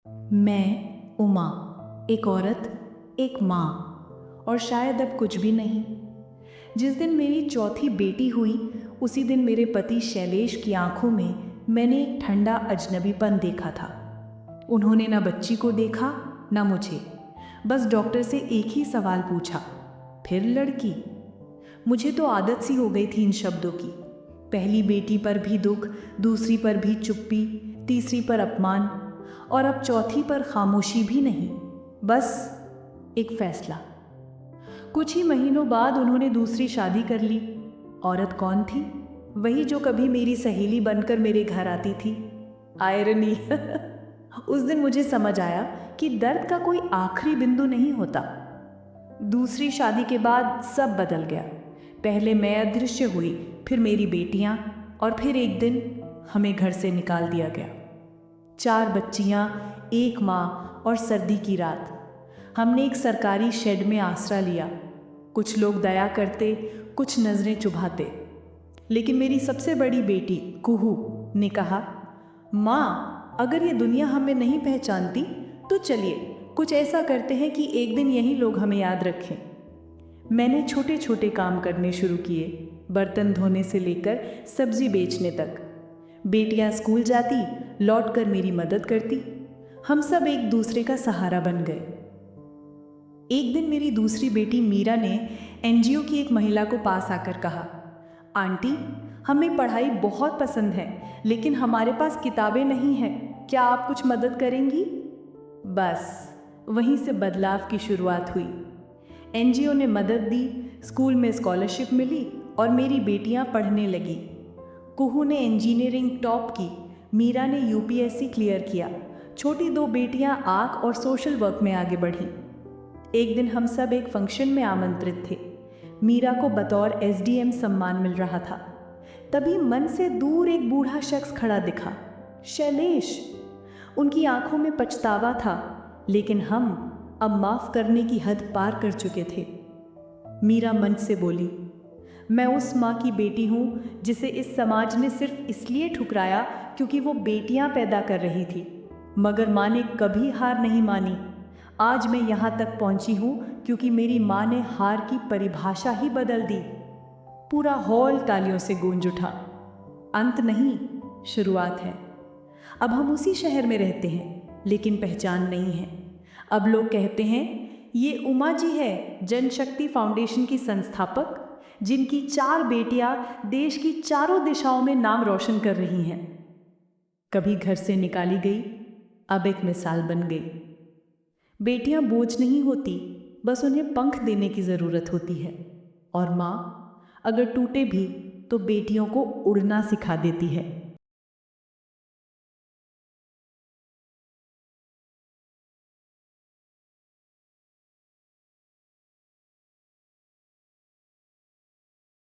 मैं उमा, एक औरत, एक माँ और शायद अब कुछ भी नहीं। जिस दिन मेरी चौथी बेटी हुई उसी दिन मेरे पति शैलेश की आंखों में मैंने एक ठंडा अजनबीपन देखा था। उन्होंने ना बच्ची को देखा ना मुझे, बस डॉक्टर से एक ही सवाल पूछा, फिर लड़की। मुझे तो आदत सी हो गई थी इन शब्दों की। पहली बेटी पर भी दुख, दूसरी पर भी चुप्पी, तीसरी पर अपमान और अब चौथी पर खामोशी भी नहीं, बस एक फैसला। कुछ ही महीनों बाद उन्होंने दूसरी शादी कर ली। औरत कौन थी? वही जो कभी मेरी सहेली बनकर मेरे घर आती थी। आयरनी। उस दिन मुझे समझ आया कि दर्द का कोई आखिरी बिंदु नहीं होता। दूसरी शादी के बाद सब बदल गया। पहले मैं अदृश्य हुई, फिर मेरी बेटियां और फिर एक दिन हमें घर से निकाल दिया गया। 4 बच्चियां, एक माँ और सर्दी की रात। हमने एक सरकारी शेड में आसरा लिया। कुछ लोग दया करते, कुछ नज़रें चुभाते, लेकिन मेरी सबसे बड़ी बेटी कुहू ने कहा, माँ, अगर ये दुनिया हमें नहीं पहचानती तो चलिए कुछ ऐसा करते हैं कि एक दिन यही लोग हमें याद रखें। मैंने छोटे छोटे काम करने शुरू किए, बर्तन धोने से लेकर सब्जी बेचने तक। बेटियां स्कूल जाती, लौटकर मेरी मदद करती। हम सब एक दूसरे का सहारा बन गए। एक दिन मेरी दूसरी बेटी मीरा ने एनजीओ की एक महिला को पास आकर कहा, आंटी, हमें पढ़ाई बहुत पसंद है लेकिन हमारे पास किताबें नहीं हैं, क्या आप कुछ मदद करेंगी? बस वहीं से बदलाव की शुरुआत हुई। एनजीओ ने मदद दी, स्कूल में स्कॉलरशिप मिली और मेरी बेटियां पढ़ने लगी। कुहू ने इंजीनियरिंग टॉप की, मीरा ने यूपीएससी क्लियर किया। छोटी 2 बेटियां आर्ट और सोशल वर्क में आगे बढ़ीं। एक दिन हम सब एक फंक्शन में आमंत्रित थे। मीरा को बतौर एसडीएम सम्मान मिल रहा था। तभी मन से दूर एक बूढ़ा शख्स खड़ा दिखा, शैलेश। उनकी आंखों में पछतावा था, लेकिन हम अब माफ करने की हद पार कर चुके थे। मीरा मन से बोली, मैं उस माँ की बेटी हूँ जिसे इस समाज ने सिर्फ इसलिए ठुकराया क्योंकि वो बेटियाँ पैदा कर रही थी, मगर माँ ने कभी हार नहीं मानी। आज मैं यहाँ तक पहुँची हूँ क्योंकि मेरी माँ ने हार की परिभाषा ही बदल दी। पूरा हॉल तालियों से गूंज उठा। अंत नहीं, शुरुआत है। अब हम उसी शहर में रहते हैं लेकिन पहचान नहीं है। अब लोग कहते हैं ये उमा जी है, जनशक्ति फाउंडेशन की संस्थापक, जिनकी 4 बेटियां देश की चारों दिशाओं में नाम रोशन कर रही हैं। कभी घर से निकाली गई, अब एक मिसाल बन गई। बेटियां बोझ नहीं होती, बस उन्हें पंख देने की ज़रूरत होती है। और माँ अगर टूटे भी तो बेटियों को उड़ना सिखा देती है।